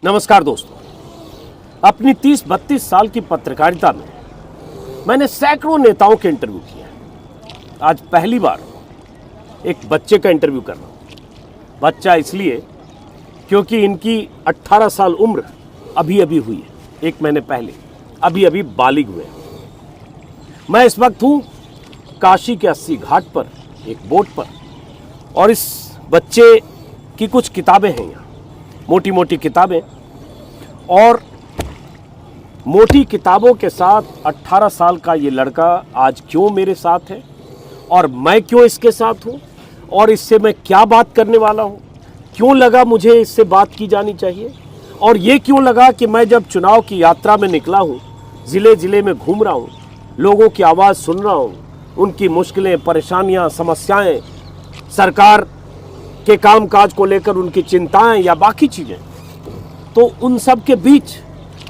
नमस्कार दोस्तों, अपनी 30-32 साल की पत्रकारिता में मैंने सैकड़ों नेताओं के इंटरव्यू किए हैं। आज पहली बार एक बच्चे का इंटरव्यू कर रहा हूँ। बच्चा इसलिए क्योंकि इनकी 18 साल उम्र अभी हुई है, 1 महीने पहले अभी बालिग हुए हैं। मैं इस वक्त हूँ काशी के 80 घाट पर एक बोट पर, और इस बच्चे की कुछ किताबें हैं यहाँ, मोटी मोटी किताबें, और मोटी किताबों के साथ 18 साल का ये लड़का आज क्यों मेरे साथ है और मैं क्यों इसके साथ हूँ और इससे मैं क्या बात करने वाला हूँ, क्यों लगा मुझे इससे बात की जानी चाहिए, और ये क्यों लगा कि मैं जब चुनाव की यात्रा में निकला हूँ, ज़िले ज़िले में घूम रहा हूँ, लोगों की आवाज़ सुन रहा हूँ, उनकी मुश्किलें, परेशानियाँ, समस्याएं, सरकार के कामकाज को लेकर उनकी चिंताएं या बाकी चीज़ें, तो उन सब के बीच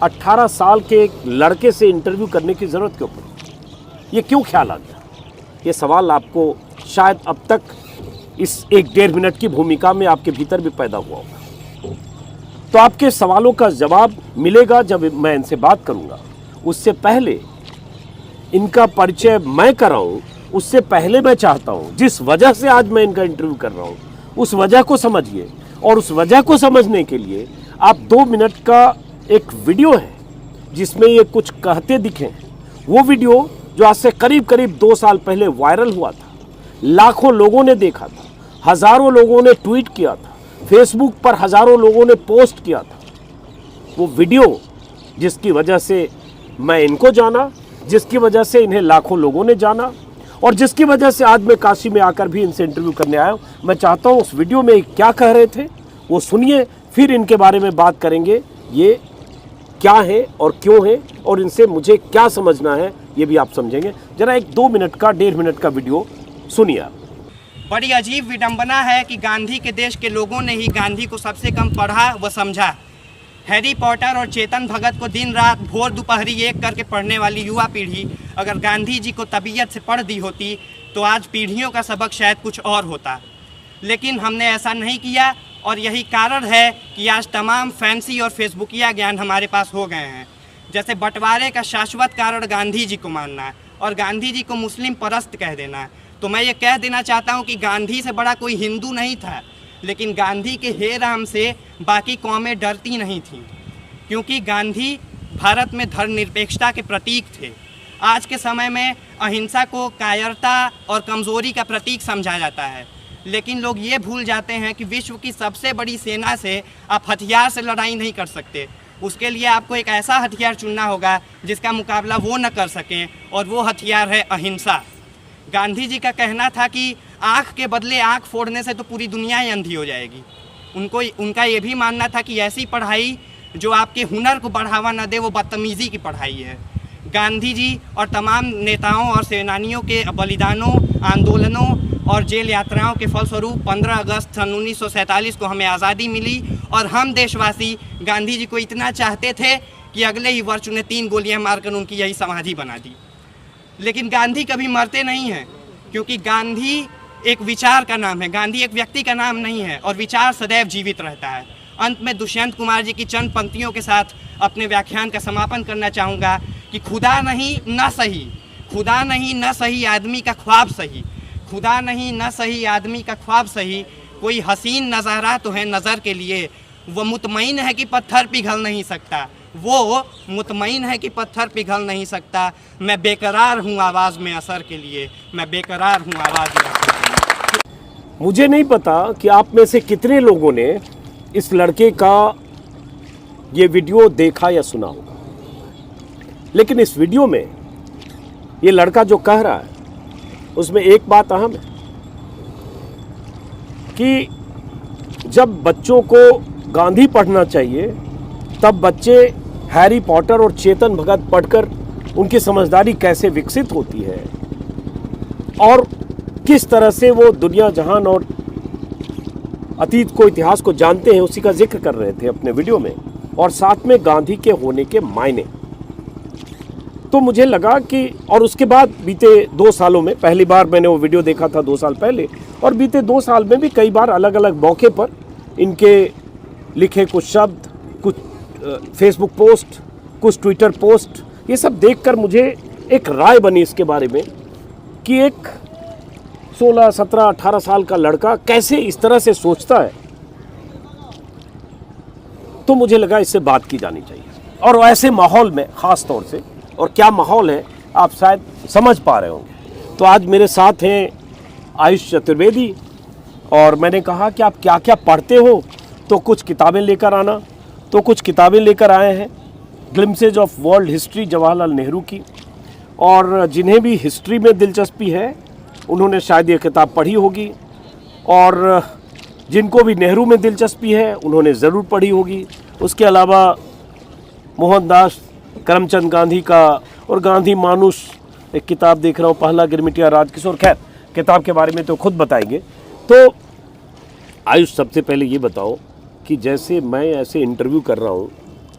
18 साल के एक लड़के से इंटरव्यू करने की ज़रूरत क्यों पड़ी? ये क्यों ख्याल आ गया? ये सवाल आपको शायद अब तक इस 1-1.5 मिनट की भूमिका में आपके भीतर भी पैदा हुआ होगा। तो आपके सवालों का जवाब मिलेगा जब मैं इनसे बात करूंगा। उससे पहले इनका परिचय मैं कराऊं, उससे पहले मैं चाहता हूं जिस वजह से आज मैं इनका इंटरव्यू कर रहा हूं उस वजह को समझिए, और उस वजह को समझने के लिए आप 2 मिनट का एक वीडियो है जिसमें ये कुछ कहते दिखे हैं। वो वीडियो जो आज से करीब 2 साल पहले वायरल हुआ था, लाखों लोगों ने देखा था, हज़ारों लोगों ने ट्वीट किया था, फेसबुक पर हज़ारों लोगों ने पोस्ट किया था। वो वीडियो जिसकी वजह से मैं इनको जाना, जिसकी वजह से इन्हें लाखों लोगों ने जाना, और जिसकी वजह से आज मैं काशी में आकर भी इनसे इंटरव्यू करने आया हूँ। मैं चाहता हूँ उस वीडियो में क्या कह रहे थे वो सुनिए, फिर इनके बारे में बात करेंगे। ये क्या है और क्यों है और इनसे मुझे क्या समझना है ये भी आप समझेंगे। जरा एक 2 मिनट का 1.5 मिनट का वीडियो सुनिए आप। बड़ी अजीब विडंबना है कि गांधी के देश के लोगों ने ही गांधी को सबसे कम पढ़ा व समझा। हैरी पॉटर और चेतन भगत को दिन रात भोर दोपहरी एक करके पढ़ने वाली युवा पीढ़ी अगर गांधी जी को तबीयत से पढ़ दी होती तो आज पीढ़ियों का सबक शायद कुछ और होता, लेकिन हमने ऐसा नहीं किया, और यही कारण है कि आज तमाम फैंसी और फेसबुकिया ज्ञान हमारे पास हो गए हैं। जैसे बंटवारे का शाश्वत कारण गांधी जी को मानना और गांधी जी को मुस्लिम परस्त कह देना। तो मैं ये कह देना चाहता हूँ कि गांधी से बड़ा कोई हिंदू नहीं था, लेकिन गांधी के हे राम से बाकी कौमें डरती नहीं थीं, क्योंकि गांधी भारत में धर्मनिरपेक्षता के प्रतीक थे। आज के समय में अहिंसा को कायरता और कमज़ोरी का प्रतीक समझा जाता है, लेकिन लोग ये भूल जाते हैं कि विश्व की सबसे बड़ी सेना से आप हथियार से लड़ाई नहीं कर सकते। उसके लिए आपको एक ऐसा हथियार चुनना होगा जिसका मुकाबला वो न कर सकें, और वो हथियार है अहिंसा। गांधी जी का कहना था कि आँख के बदले आँख फोड़ने से तो पूरी दुनिया ही अंधी हो जाएगी। उनका ये भी मानना था कि ऐसी पढ़ाई जो आपके हुनर को बढ़ावा न दे वो बदतमीज़ी की पढ़ाई है। गांधी जी और तमाम नेताओं और सेनानियों के बलिदानों, आंदोलनों और जेल यात्राओं के फलस्वरूप 15 अगस्त सन 1947 को हमें आज़ादी मिली, और हम देशवासी गांधी जी को इतना चाहते थे कि अगले ही वर्ष उन्हें 3 गोलियां मारकर उनकी यही समाधि बना दी। लेकिन गांधी कभी मरते नहीं हैं, क्योंकि गांधी एक विचार का नाम है, गांधी एक व्यक्ति का नाम नहीं है, और विचार सदैव जीवित रहता है। अंत में दुष्यंत कुमार जी की चंद पंक्तियों के साथ अपने व्याख्यान का समापन करना चाहूँगा कि खुदा नहीं न सही, खुदा नहीं न सही आदमी का ख्वाब सही, खुदा नहीं न सही आदमी का ख्वाब सही, कोई हसीन नज़ारा तो है नज़र के लिए, वो मुतमईन है कि पत्थर पिघल नहीं सकता, वो मुतमईन है कि पत्थर पिघल नहीं सकता, मैं बेकरार हूँ आवाज़ में असर के लिए, मैं बेकरार हूँ आवाज़ में असर के लिए। मुझे नहीं पता कि आप में से कितने लोगों ने इस लड़के का ये वीडियो देखा या सुना होगा, लेकिन इस वीडियो में ये लड़का जो कह रहा है उसमें एक बात अहम है कि जब बच्चों को गांधी पढ़ना चाहिए तब बच्चे हैरी पॉटर और चेतन भगत पढ़कर उनकी समझदारी कैसे विकसित होती है और किस तरह से वो दुनिया जहान और अतीत को, इतिहास को जानते हैं, उसी का जिक्र कर रहे थे अपने वीडियो में, और साथ में गांधी के होने के मायने। तो मुझे लगा कि, और उसके बाद बीते 2 सालों में, पहली बार मैंने वो वीडियो देखा था 2 साल पहले, और बीते 2 साल में भी कई बार अलग अलग मौके पर इनके लिखे कुछ शब्द, कुछ फेसबुक पोस्ट, कुछ ट्विटर पोस्ट, ये सब देखकर मुझे एक राय बनी इसके बारे में कि एक 16, 17, 18 साल का लड़का कैसे इस तरह से सोचता है। तो मुझे लगा इससे बात की जानी चाहिए, और ऐसे माहौल में ख़ास तौर से, और क्या माहौल है आप शायद समझ पा रहे होंगे। तो आज मेरे साथ हैं आयुष चतुर्वेदी, और मैंने कहा कि आप क्या क्या पढ़ते हो, तो कुछ किताबें लेकर आना। तो कुछ किताबें लेकर आए हैं, glimpses of world history Jawaharlal Nehru की, और जिन्हें भी हिस्ट्री में दिलचस्पी है उन्होंने शायद ये किताब पढ़ी होगी, और जिनको भी नेहरू में दिलचस्पी है उन्होंने ज़रूर पढ़ी होगी। उसके अलावा मोहनदास करमचंद गांधी का और गांधी मानुष एक किताब देख रहा हूँ, पहला गिरमिटिया राजकिशोर। खैर, किताब के बारे में तो खुद बताएंगे। तो आयुष, सबसे पहले ये बताओ कि जैसे मैं ऐसे इंटरव्यू कर रहा हूँ,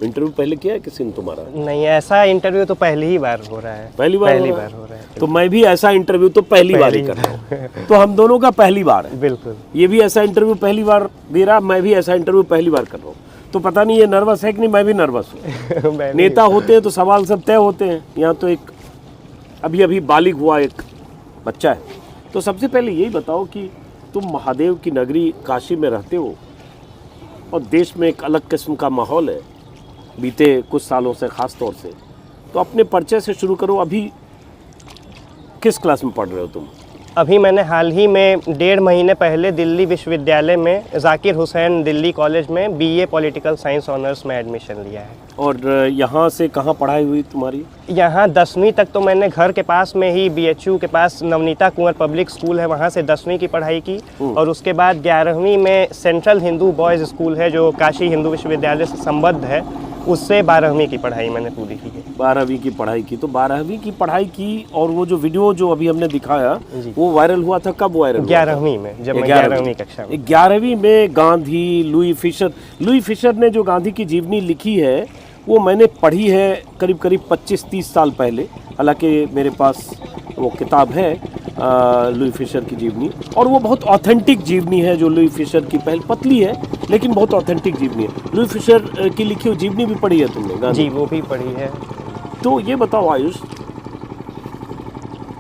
इंटरव्यू पहले किया है किसी ने तुम्हारा? नहीं, ऐसा इंटरव्यू तो पहली ही बार हो रहा है। पहली बार हो रहा है। तो मैं भी ऐसा इंटरव्यू तो पहली बार ही कर रहा हूँ। तो हम दोनों का पहली बार है। बिल्कुल। ये भी ऐसा इंटरव्यू पहली बार दे रहा, मैं भी ऐसा इंटरव्यू पहली बार कर रहा हूँ। तो पता नहीं ये नर्वस है कि नहीं, मैं भी नर्वस हूँ। नेता होते हैं तो सवाल सब तय होते हैं, यहाँ तो एक अभी अभी बालिग हुआ एक बच्चा है। तो सबसे पहले यही बताओ कि तुम महादेव की नगरी काशी में रहते हो, और देश में एक अलग किस्म का माहौल है बीते कुछ सालों से ख़ास तौर से। तो अपने परिचय से शुरू करो। अभी किस क्लास में पढ़ रहे हो तुम? अभी मैंने हाल ही में 1.5 महीने पहले दिल्ली विश्वविद्यालय में जाकिर हुसैन दिल्ली कॉलेज में BA पॉलिटिकल साइंस ऑनर्स में एडमिशन लिया है। और यहाँ से कहाँ पढ़ाई हुई तुम्हारी? यहाँ 10वीं तक तो मैंने घर के पास में ही BHU के पास नवनीता कुंवर पब्लिक स्कूल है, वहाँ से 10वीं की पढ़ाई की। और उसके बाद 11वीं में सेंट्रल हिंदू बॉयज़ स्कूल है जो काशी हिंदू विश्वविद्यालय से संबद्ध है, उससे 12वीं की पढ़ाई मैंने पूरी की है। 12वीं की पढ़ाई की। तो 12वीं की पढ़ाई की, और वो जो वीडियो जो अभी हमने दिखाया वो वायरल हुआ था, कब वायरल हुआ? 11वीं में, जब मैं 11वीं कक्षा में। 11वीं में गांधी, लुई फिशर ने जो गांधी की जीवनी लिखी है वो मैंने पढ़ी है करीब करीब 25-30 साल पहले। हालांकि मेरे पास वो किताब है लुई फिशर की जीवनी, और वो बहुत ऑथेंटिक जीवनी है जो लुई फिशर की, पहले पतली है लेकिन बहुत ऑथेंटिक जीवनी है। लुई फिशर की लिखी हुई जीवनी भी पढ़ी है तुमने? गांधी जी, वो भी पढ़ी है। तो ये बताओ आयुष,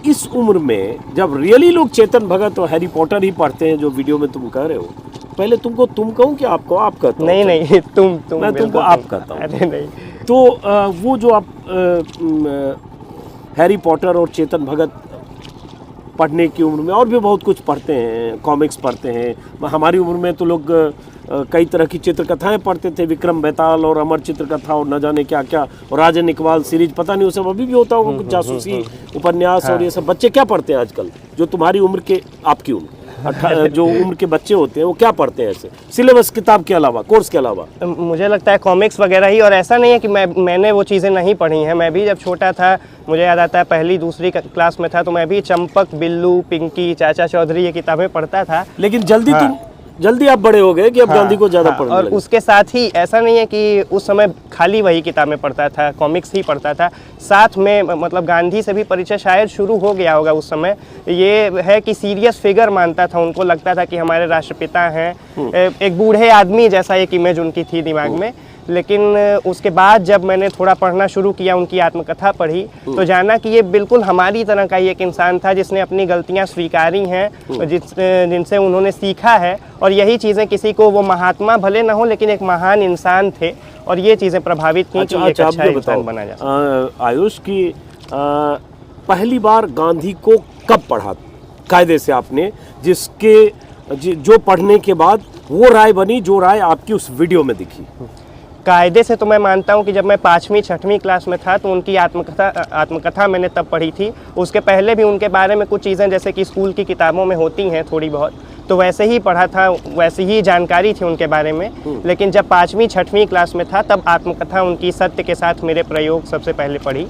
इस उम्र में जब रियली लोग चेतन भगत और हैरी पॉटर ही पढ़ते हैं जो वीडियो में तुम कह रहे हो, पहले तुमको तुम कहूँ कि आपको आप कहता हूँ? नहीं, तुम मैं तुमको आप कहता हूँ। अरे नहीं। तो वो जो आप हैरी पॉटर और चेतन भगत पढ़ने की उम्र में और भी बहुत कुछ पढ़ते हैं, कॉमिक्स पढ़ते हैं। हमारी उम्र में तो लोग कई तरह की चित्रकथाएं पढ़ते थे, विक्रम बेताल और अमर चित्रकथा और न जाने क्या क्या, और राजन इकबाल सीरीज, पता नहीं वो सब अभी भी होता होगा, कुछ जासूसी उपन्यास। और ये सब बच्चे क्या पढ़ते हैं आजकल, जो तुम्हारी उम्र के, आपकी उम्र जो उम्र के बच्चे होते हैं वो क्या पढ़ते हैं ऐसे सिलेबस किताब के अलावा, कोर्स के अलावा? मुझे लगता है कॉमिक्स वगैरह ही। और ऐसा नहीं है कि मैंने वो चीज़ें नहीं पढ़ी हैं। मैं भी जब छोटा था, मुझे याद आता है पहली दूसरी क्लास में था, तो मैं भी चंपक, बिल्लू, पिंकी, चाचा चौधरी ये किताबें पढ़ता था। लेकिन जल्दी आप बड़े हो गए कि अब गांधी को ज़्यादा पढ़ने और लगे। उसके साथ ही ऐसा नहीं है कि उस समय खाली वही किताबें पढ़ता था, कॉमिक्स ही पढ़ता था, साथ में मतलब गांधी से भी परिचय शायद शुरू हो गया होगा उस समय। ये है कि सीरियस फिगर मानता था, उनको लगता था कि हमारे राष्ट्रपिता हैं, एक बूढ़े आदमी जैसा एक इमेज उनकी थी दिमाग में। लेकिन उसके बाद जब मैंने थोड़ा पढ़ना शुरू किया, उनकी आत्मकथा पढ़ी, तो जाना कि ये बिल्कुल हमारी तरह का ही एक इंसान था जिसने अपनी गलतियां स्वीकारी हैं, जिनसे उन्होंने सीखा है। और यही चीज़ें किसी को, वो महात्मा भले ना हो लेकिन एक महान इंसान थे, और ये चीज़ें प्रभावित की कि एक अच्छा इंसान बना जा सके। आयुष की पहली बार गांधी को कब पढ़ा कायदे से आपने, जो पढ़ने के बाद वो राय बनी जो राय आपकी उस वीडियो में दिखी? कायदे से तो मैं मानता हूँ कि जब मैं 5वीं 6वीं क्लास में था तो उनकी आत्मकथा मैंने तब पढ़ी थी। उसके पहले भी उनके बारे में कुछ चीज़ें जैसे कि स्कूल की किताबों में होती हैं थोड़ी बहुत, तो वैसे ही पढ़ा था, वैसी ही जानकारी थी उनके बारे में। लेकिन जब 5वीं 6वीं क्लास में था तब आत्मकथा उनकी सत्य के साथ मेरे प्रयोग सबसे पहले पढ़ी।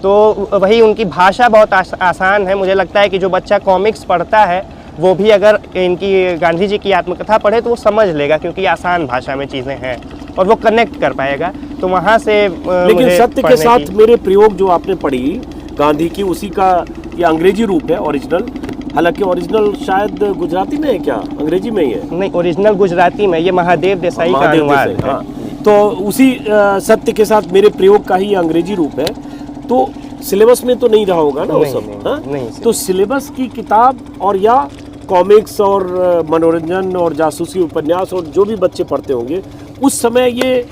तो वही, उनकी भाषा बहुत आसान है। मुझे लगता है कि जो बच्चा कॉमिक्स पढ़ता है वो भी अगर इनकी गांधी जी की आत्मकथा पढ़े तो वो समझ लेगा, क्योंकि आसान भाषा में चीज़ें हैं और वो कनेक्ट कर पाएगा। तो वहाँ से लेकिन सत्य के साथ मेरे प्रयोग जो आपने पढ़ी गांधी की, उसी का ये अंग्रेजी रूप है ओरिजिनल। हालांकि ओरिजिनल शायद गुजराती में है, क्या अंग्रेजी में ही है? नहीं, ओरिजिनल गुजराती में, ये महादेव देसाई का अनुवाद है। तो उसी सत्य के साथ मेरे प्रयोग का ही अंग्रेजी रूप है। तो सिलेबस में तो नहीं रहा होगा ना वो नहीं, सब? नहीं, हाँ? नहीं, तो सिलेबस की किताब और या कॉमिक्स और मनोरंजन और जासूसी उपन्यास और जो भी बच्चे पढ़ते होंगे उस समय ये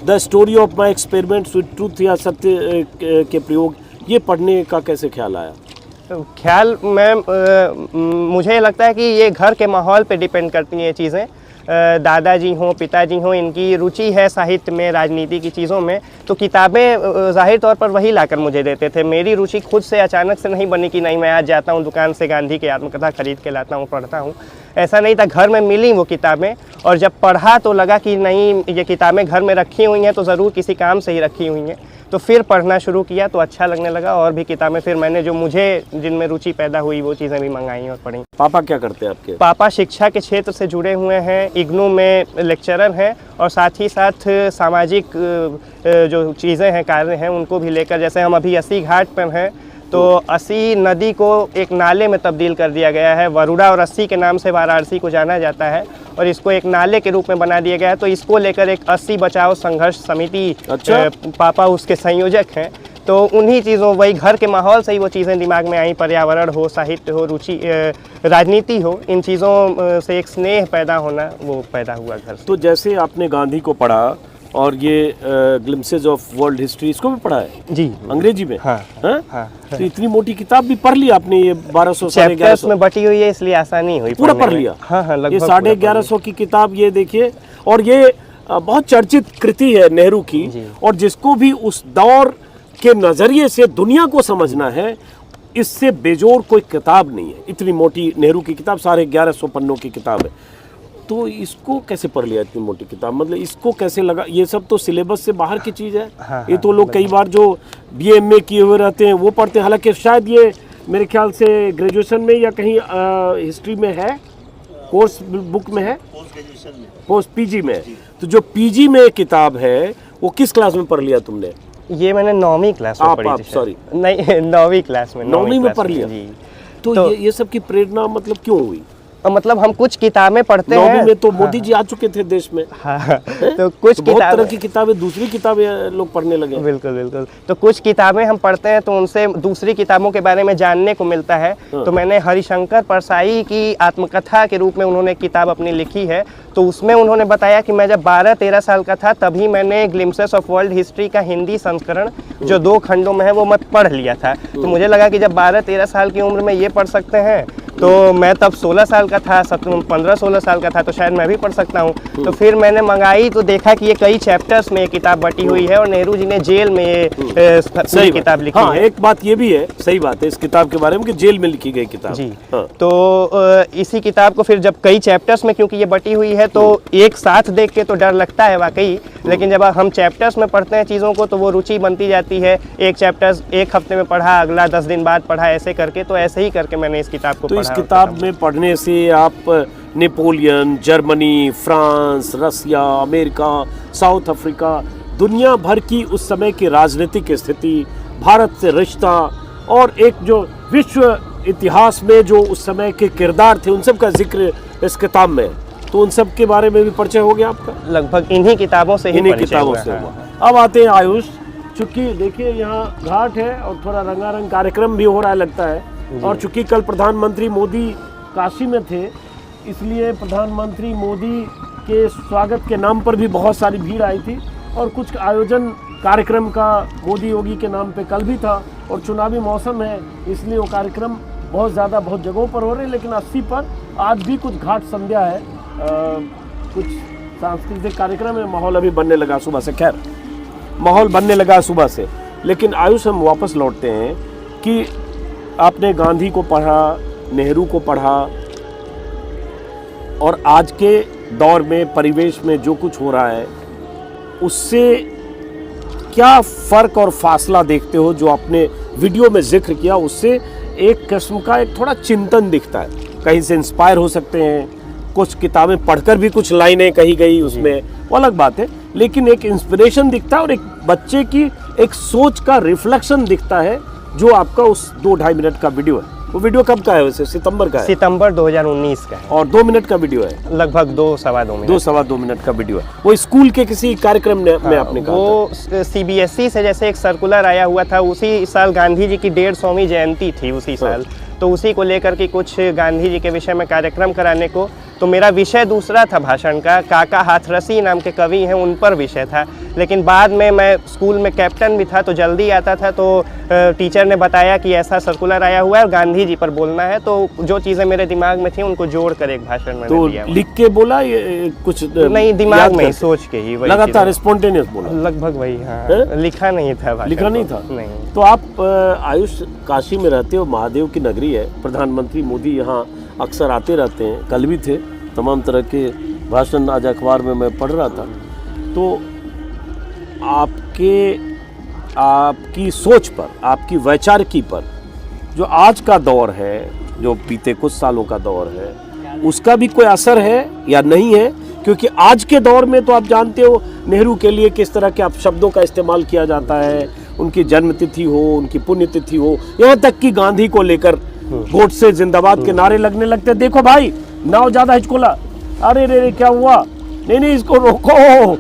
the story of my experiments with truth या सत्य के प्रयोग ये पढ़ने का कैसे ख्याल आया? ख्याल मुझे लगता है कि ये घर के माहौल पे डिपेंड करती हैं ये चीज़ें। दादाजी हों, पिताजी हों, इनकी रुचि है साहित्य में, राजनीति की चीज़ों में, तो किताबें जाहिर तौर पर वही लाकर मुझे देते थे। मेरी रुचि खुद से अचानक से नहीं बनी कि नहीं मैं आज जाता हूँ दुकान से गांधी की आत्मकथा खरीद के लाता हूँ, पढ़ता हूँ। ऐसा नहीं था, घर में मिली वो किताबें और जब पढ़ा तो लगा कि नहीं ये किताबें घर में रखी हुई हैं तो ज़रूर किसी काम से ही रखी हुई हैं। तो फिर पढ़ना शुरू किया तो अच्छा लगने लगा और भी किताबें फिर मैंने जो मुझे जिनमें रुचि पैदा हुई वो चीज़ें भी मंगाई और पढ़ी। पापा क्या करते हैं आपके? पापा शिक्षा के क्षेत्र से जुड़े हुए हैं, इग्नू में लेक्चरर हैं और साथ ही साथ सामाजिक जो चीज़ें हैं, कार्य हैं, उनको भी लेकर, जैसे हम अभी अस्सी घाट पर हैं तो अस्सी नदी को एक नाले में तब्दील कर दिया गया है। वरुणा और अस्सी के नाम से वाराणसी को जाना जाता है और इसको एक नाले के रूप में बना दिया गया है। तो इसको लेकर एक अस्सी बचाओ संघर्ष समिति, अच्छा। पापा उसके संयोजक हैं। तो उन्हीं चीज़ों, वही घर के माहौल से ही वो चीज़ें दिमाग में आई, पर्यावरण हो, साहित्य हो, रुचि, राजनीति हो, इन चीज़ों से एक स्नेह पैदा होना वो पैदा हुआ घर से। तो जैसे आपने गांधी को पढ़ा और ये ग्लिम्सेस ऑफ वर्ल्ड हिस्ट्री इसको भी पढ़ा है जी अंग्रेजी में? हाँ, हाँ? हाँ। तो इतनी मोटी किताब भी पढ़ ली आपने? ये 1200 चैप्टर्स में बटी हुई है इसलिए आसानी हुई, पूरा पढ़ लिया? हाँ हाँ, लगभग ये पूरा पढ़ 1150 की किताब ये देखिए, और ये बहुत चर्चित कृति है नेहरू की, और जिसको भी उस दौर के नजरिए से दुनिया को समझना है, इससे बेजोड़ कोई किताब नहीं है। इतनी मोटी नेहरू की किताब 1150 पन्नों की किताब है। तो इसको कैसे पढ़ लिया इतनी मोटी किताब? मतलब इसको कैसे लगा? ये सब तो सिलेबस से बाहर की चीज़ है। हाँ, ये तो लोग कई बार जो BA किए हुए रहते हैं वो पढ़ते हैं, हालांकि शायद ये मेरे ख्याल से ग्रेजुएशन में या कहीं हिस्ट्री में है, कोर्स बुक में है, पोस्ट PG में। तो जो PG में किताब है वो किस क्लास में पढ़ लिया तुमने? ये मैंने 9वीं क्लास में पढ़ी थी। सॉरी, नहीं 9वीं क्लास में, 9वीं में पढ़ लिया जी। तो ये सब की प्रेरणा मतलब क्यों हुई? मतलब हम कुछ किताबें पढ़ते 9वीं हैं में तो मोदी जी आ चुके थे देश में। हाँ, तो कुछ बहुत तरह किताबें, की किताबें, दूसरी किताबें लोग पढ़ने लगे। बिल्कुल बिल्कुल, तो कुछ किताबें हम पढ़ते हैं तो उनसे दूसरी किताबों के बारे में जानने को मिलता है। तो मैंने हरिशंकर परसाई की आत्मकथा के रूप में उन्होंने किताब अपनी लिखी है। तो उसमें उन्होंने बताया कि मैं जब 12-13 साल का था तभी मैंने ग्लिम्सेस ऑफ वर्ल्ड हिस्ट्री का हिंदी संस्करण जो 2 खंडों में है वो मैं पढ़ लिया था। तो मुझे लगा कि जब 12-13 साल की उम्र में ये पढ़ सकते हैं तो मैं तब 16 साल का था, 15-16 साल का था, तो शायद मैं भी पढ़ सकता हूँ। तो फिर मैंने मंगाई तो देखा कि ये कई चैप्टर्स में ये किताब बटी हुई है और नेहरू जी ने जेल में ये सही किताब लिखी हाँ, है। एक बात ये भी है, सही बात है इस किताब के बारे में कि जेल में लिखी गई किताब जी। हाँ। तो इसी किताब को फिर जब कई चैप्टर्स में, क्योंकि ये बटी हुई है तो एक साथ देख के तो डर लगता है वाकई, लेकिन जब हम चैप्टर्स में पढ़ते हैं चीज़ों को तो वो रुचि बनती जाती है। एक चैप्टर एक हफ्ते में पढ़ा, अगला 10 दिन बाद पढ़ा, ऐसे करके, तो ऐसे ही करके मैंने इस किताब को तो पढ़ा। इस किताब में पढ़ने से आप नेपोलियन, जर्मनी, फ्रांस, रसिया, अमेरिका, साउथ अफ्रीका, दुनिया भर की उस समय की राजनीतिक स्थिति, भारत से रिश्ता और एक जो विश्व इतिहास में जो उस समय के किरदार थे उन सब का जिक्र इस किताब में, तो उन सब के बारे में भी परिचय हो गया आपका? लगभग इन्हीं किताबों से ही इन्हीं परिचय किताबों हुआ से है। हुआ। अब आते हैं आयुष, चूंकि देखिए यहाँ घाट है और थोड़ा रंगारंग कार्यक्रम भी हो रहा है लगता है, और चूंकि कल प्रधानमंत्री मोदी काशी में थे इसलिए प्रधानमंत्री मोदी के स्वागत के नाम पर भी बहुत सारी भीड़ आई थी, और कुछ आयोजन कार्यक्रम का मोदी योगी के नाम पे कल भी था, और चुनावी मौसम है इसलिए वो कार्यक्रम बहुत ज़्यादा बहुत जगहों पर हो रहे हैं, लेकिन 80 पर आज भी कुछ घाट संध्या है, कुछ सांस्कृतिक कार्यक्रम है, माहौल अभी बनने लगा सुबह से। खैर, माहौल बनने लगा सुबह से, लेकिन आयुष हम वापस लौटते हैं कि आपने गांधी को पढ़ा, नेहरू को पढ़ा, और आज के दौर में परिवेश में जो कुछ हो रहा है उससे क्या फ़र्क और फासला देखते हो? जो आपने वीडियो में जिक्र किया उससे एक किस्म का एक थोड़ा चिंतन दिखता है, कहीं से इंस्पायर हो सकते हैं, कुछ किताबें पढ़कर भी कुछ लाइनें कही गई उसमें, वो अलग बात है, लेकिन एक इंस्पिरेशन दिखता है और एक बच्चे की एक सोच का रिफ्लेक्शन दिखता है जो आपका उस 2-2.5 मिनट का वीडियो है। वो वीडियो कब का है वैसे? सितंबर का है? सितंबर 2019 का है। और 2 मिनट का वीडियो है? लगभग 2-2.25 मिनट। 2-2.25 मिनट का वीडियो है। वो स्कूल के किसी कार्यक्रम में आपने कहा वो CBSE से जैसे एक सर्कुलर आया हुआ था, उसी साल गांधी जी की 150वीं जयंती थी उसी साल, तो उसी को लेकर के कुछ गांधी जी के विषय में कार्यक्रम कराने को, तो मेरा विषय दूसरा था भाषण का, काका हाथरसी नाम के कवि हैं उन पर विषय था। लेकिन बाद में मैं स्कूल में कैप्टन भी था तो जल्दी आता था, तो टीचर ने बताया कि ऐसा सर्कुलर आया हुआ है और गांधी जी पर बोलना है, तो जो चीज़ें मेरे दिमाग में थी उनको जोड़ कर एक भाषण मैंने तो दिया। लिख के बोला ये कुछ नहीं, दिमाग में ही सोच के ही, लगातार स्पॉन्टेनियस बोला? लगभग वही, हाँ। लिखा नहीं था भाषण। लिखा नहीं था? नहीं। तो आप आयुष काशी में रहते हो, महादेव की नगरी है, प्रधानमंत्री मोदी यहाँ अक्सर आते रहते हैं, कल भी थे, तमाम तरह के भाषण आज अखबार में मैं पढ़ रहा था। तो आपकी सोच पर, आपकी वैचारिकी पर जो आज का दौर है, जो बीते कुछ सालों का दौर है, उसका भी कोई असर है या नहीं है? क्योंकि आज के दौर में तो आप जानते हो नेहरू के लिए किस तरह के शब्दों का इस्तेमाल किया जाता है, उनकी जन्मतिथि हो, उनकी पुण्यतिथि हो, यहाँ तक कि गांधी को लेकर गोडसे जिंदाबाद के नारे लगने लगते हैं। देखो भाई, नाव ज्यादा हिचकोला, अरे रे क्या हुआ, नहीं इसको रोको,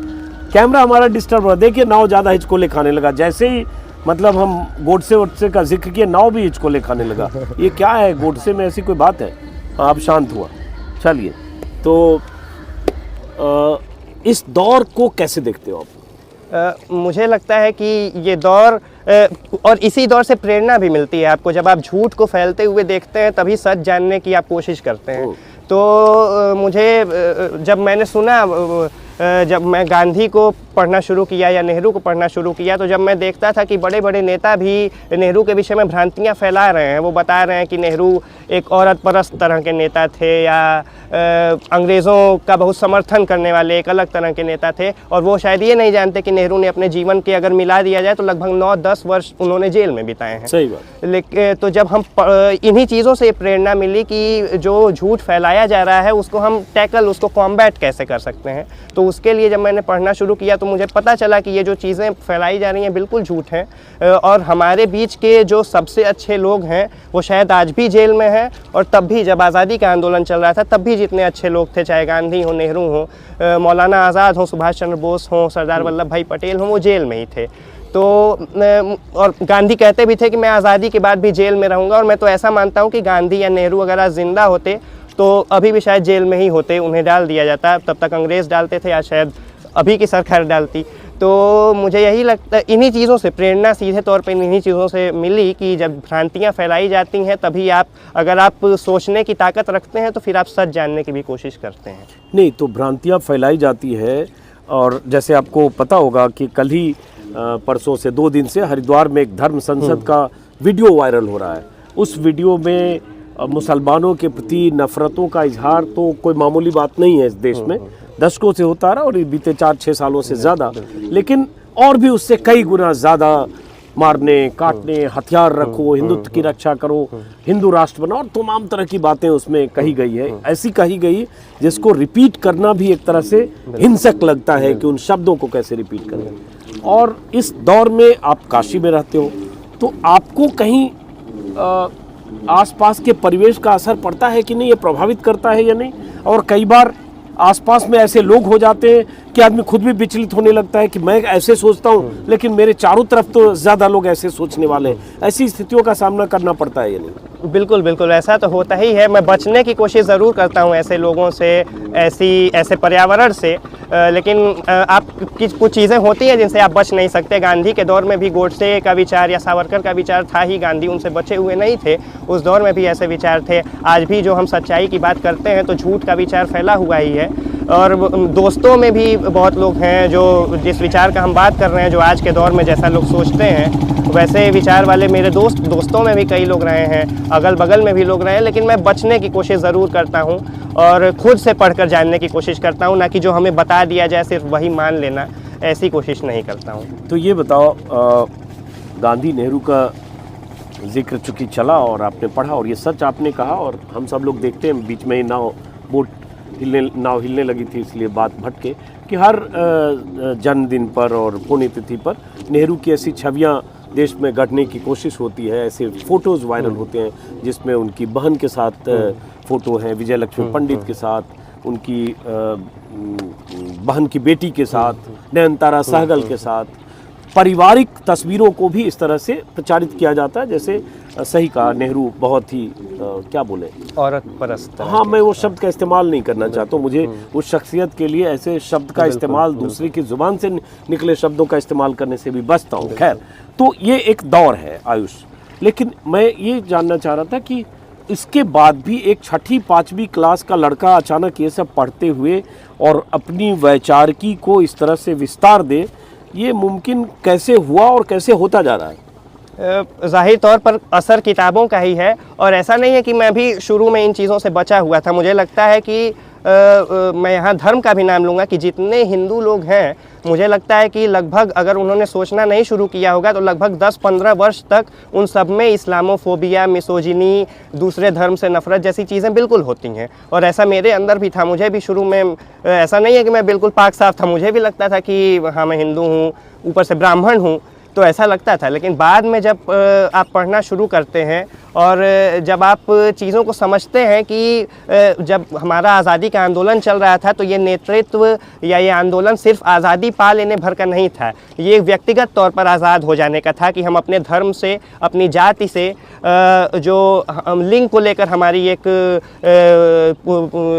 कैमरा हमारा डिस्टर्ब हो रहा, देखिए नाव ज्यादा हिचकोले खाने लगा। जैसे ही मतलब हम गोडसे का जिक्र किए, नाव भी हिचकोले खाने लगा। ये क्या है, गोडसे में ऐसी कोई बात है? आप शांत हुआ। चलिए, तो इस दौर को कैसे देखते हो आप? मुझे लगता है कि ये दौर और इसी दौर से प्रेरणा भी मिलती है आपको। जब आप झूठ को फैलते हुए देखते हैं तभी सच जानने की आप कोशिश करते हैं। तो मुझे जब मैंने सुना, जब मैं गांधी को पढ़ना शुरू किया या नेहरू को पढ़ना शुरू किया, तो जब मैं देखता था कि बड़े बड़े नेता भी नेहरू के विषय में भ्रांतियां फैला रहे हैं। वो बता रहे हैं कि नेहरू एक औरत परस्त तरह के नेता थे, या अंग्रेज़ों का बहुत समर्थन करने वाले एक अलग तरह के नेता थे, और वो शायद ये नहीं जानते कि नेहरू ने अपने जीवन के अगर मिला दिया जाए तो लगभग 9-10 वर्ष उन्होंने जेल में बिताए हैं। सही बात। लेकिन तो जब हम इन्हीं चीज़ों से प्रेरणा मिली कि जो झूठ फैलाया जा रहा है उसको हम टैकल, उसको कॉम्बैट कैसे कर सकते हैं। तो उसके लिए जब मैंने पढ़ना शुरू किया तो मुझे पता चला कि ये जो चीज़ें फैलाई जा रही हैं बिल्कुल झूठ हैं, और हमारे बीच के जो सबसे अच्छे लोग हैं वो शायद आज भी जेल में हैं, और तब भी जब आज़ादी का आंदोलन चल रहा था तब भी जितने अच्छे लोग थे, चाहे गांधी हो, नेहरू हो, मौलाना आज़ाद हो, सुभाष चंद्र बोस हो, सरदार वल्लभ भाई पटेल हो, वो जेल में ही थे। तो और गांधी कहते भी थे कि मैं आज़ादी के बाद भी जेल में रहूँगा, और मैं तो ऐसा मानता हूँ कि गांधी या नेहरू अगर आज जिंदा होते तो अभी भी शायद जेल में ही होते, उन्हें डाल दिया जाता। तब तक अंग्रेज़ डालते थे या शायद अभी की सरकार डालती। तो मुझे यही लगता है, इन्हीं चीज़ों से प्रेरणा सीधे तौर पे इन्हीं चीज़ों से मिली कि जब भ्रांतियाँ फैलाई जाती हैं तभी अगर आप सोचने की ताकत रखते हैं तो फिर आप सच जानने की भी कोशिश करते हैं। नहीं, तो भ्रांतियाँ फैलाई जाती है, और जैसे आपको पता होगा कि कल ही परसों से 2 दिन से हरिद्वार में एक धर्म संसद का वीडियो वायरल हो रहा है। उस वीडियो में मुसलमानों के प्रति नफरतों का इजहार तो कोई मामूली बात नहीं है इस देश में, दशकों से होता रहा, और बीते 4-6 सालों से ज़्यादा, लेकिन और भी उससे कई गुना ज़्यादा मारने, काटने, हथियार रखो, हिंदुत्व की रक्षा करो, हिंदू राष्ट्र बनाओ, और तमाम तरह की बातें उसमें कही गई है। ऐसी कही गई जिसको रिपीट करना भी एक तरह से हिंसक लगता है कि उन शब्दों को कैसे रिपीट करें। और इस दौर में आप काशी में रहते हो, तो आपको कहीं आसपास के परिवेश का असर पड़ता है कि नहीं, ये प्रभावित करता है या नहीं? और कई बार आसपास में ऐसे लोग हो जाते हैं कि आदमी खुद भी विचलित होने लगता है कि मैं ऐसे सोचता हूँ लेकिन मेरे चारों तरफ तो ज़्यादा लोग ऐसे सोचने वाले हैं। ऐसी स्थितियों का सामना करना पड़ता है या नहीं? बिल्कुल बिल्कुल, ऐसा तो होता ही है। मैं बचने की कोशिश ज़रूर करता हूँ ऐसे लोगों से, ऐसे पर्यावरण से, लेकिन आप कुछ चीज़ें होती हैं जिनसे आप बच नहीं सकते। गांधी के दौर में भी गोडसे का विचार या सावरकर का विचार था ही, गांधी उनसे बचे हुए नहीं थे। उस दौर में भी ऐसे विचार थे। आज भी जो हम सच्चाई की बात करते हैं तो झूठ का विचार फैला हुआ ही है। और दोस्तों में भी बहुत लोग हैं जो जिस विचार का हम बात कर रहे हैं, जो आज के दौर में जैसा लोग सोचते हैं वैसे विचार वाले मेरे दोस्तों में भी कई लोग रहे हैं, अगल बगल में भी लोग रहे हैं। लेकिन मैं बचने की कोशिश ज़रूर करता हूँ और खुद से पढ़कर जानने की कोशिश करता हूँ, ना कि जो हमें बता दिया जाए सिर्फ वही मान लेना, ऐसी कोशिश नहीं करता हूँ। तो ये बताओ, गांधी नेहरू का जिक्र चूँकि चला और आपने पढ़ा और ये सच आपने कहा, और हम सब लोग देखते हैं बीच में ही नाव हिलने लगी थी, इसलिए बात भटके कि हर जन्मदिन पर और पुण्यतिथि पर नेहरू की ऐसी छवियाँ देश में गढ़ने की कोशिश होती है। ऐसे फोटोज़ वायरल होते हैं जिसमें उनकी बहन के साथ फ़ोटो हैं, विजय लक्ष्मी पंडित के साथ, उनकी बहन की बेटी के साथ, नयनतारा सहगल के साथ, पारिवारिक तस्वीरों को भी इस तरह से प्रचारित किया जाता है। जैसे सही कहा, नेहरू बहुत ही क्या बोले, औरत परस्त। हाँ, मैं वो शब्द का इस्तेमाल नहीं करना चाहता हूँ। मुझे उस शख्सियत के लिए ऐसे शब्द का इस्तेमाल, दूसरे की जुबान से निकले शब्दों का इस्तेमाल करने से भी बचता हूँ। खैर, तो ये एक दौर है आयुष। लेकिन मैं ये जानना चाह रहा था कि इसके बाद भी एक 6ठी 5वीं क्लास का लड़का अचानक ये सब पढ़ते हुए और अपनी वैचारिकी को इस तरह से विस्तार दे, ये मुमकिन कैसे हुआ और कैसे होता जा रहा है? ज़ाहिर तौर पर असर किताबों का ही है, और ऐसा नहीं है कि मैं भी शुरू में इन चीज़ों से बचा हुआ था। मुझे लगता है कि मैं यहाँ धर्म का भी नाम लूँगा कि जितने हिंदू लोग हैं, मुझे लगता है कि लगभग अगर उन्होंने सोचना नहीं शुरू किया होगा तो लगभग 10-15 वर्ष तक उन सब में इस्लामोफोबिया, मिसोजिनी, दूसरे धर्म से नफ़रत जैसी चीज़ें बिल्कुल होती हैं। और ऐसा मेरे अंदर भी था। मुझे भी शुरू में ऐसा नहीं है कि मैं बिल्कुल पाक साफ था, मुझे भी लगता था कि हाँ, मैं हिंदू हूँ, ऊपर से ब्राह्मण हूँ, तो ऐसा लगता था। लेकिन बाद में जब आप पढ़ना शुरू करते हैं और जब आप चीज़ों को समझते हैं कि जब हमारा आज़ादी का आंदोलन चल रहा था तो ये नेतृत्व या ये आंदोलन सिर्फ आज़ादी पा लेने भर का नहीं था, ये व्यक्तिगत तौर पर आज़ाद हो जाने का था कि हम अपने धर्म से, अपनी जाति से, जो लिंग को लेकर हमारी एक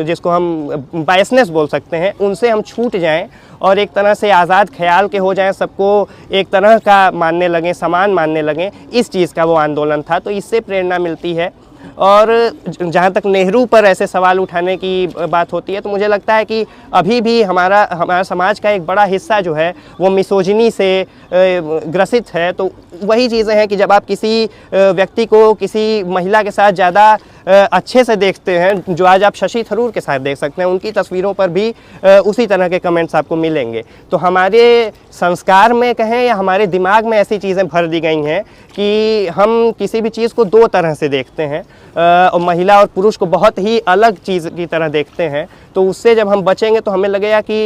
जिसको हम बायसनेस बोल सकते हैं, उनसे हम छूट जाएं और एक तरह से आज़ाद ख्याल के हो जाएं, सबको एक तरह का मानने लगें, समान मानने लगें। इस चीज़ का वो आंदोलन था, तो इससे प्रेरणा मिलती है। और जहाँ तक नेहरू पर ऐसे सवाल उठाने की बात होती है, तो मुझे लगता है कि अभी भी हमारा समाज का एक बड़ा हिस्सा जो है वो मिसोजिनी से ग्रसित है। तो वही चीज़ें हैं कि जब आप किसी व्यक्ति को किसी महिला के साथ ज़्यादा अच्छे से देखते हैं, जो आज आप शशि थरूर के साथ देख सकते हैं, उनकी तस्वीरों पर भी उसी तरह के कमेंट्स आपको मिलेंगे। तो हमारे संस्कार में कहें या हमारे दिमाग में ऐसी चीज़ें भर दी गई हैं कि हम किसी भी चीज़ को दो तरह से देखते हैं, और महिला और पुरुष को बहुत ही अलग चीज़ की तरह देखते हैं। तो उससे जब हम बचेंगे तो हमें लगेगा कि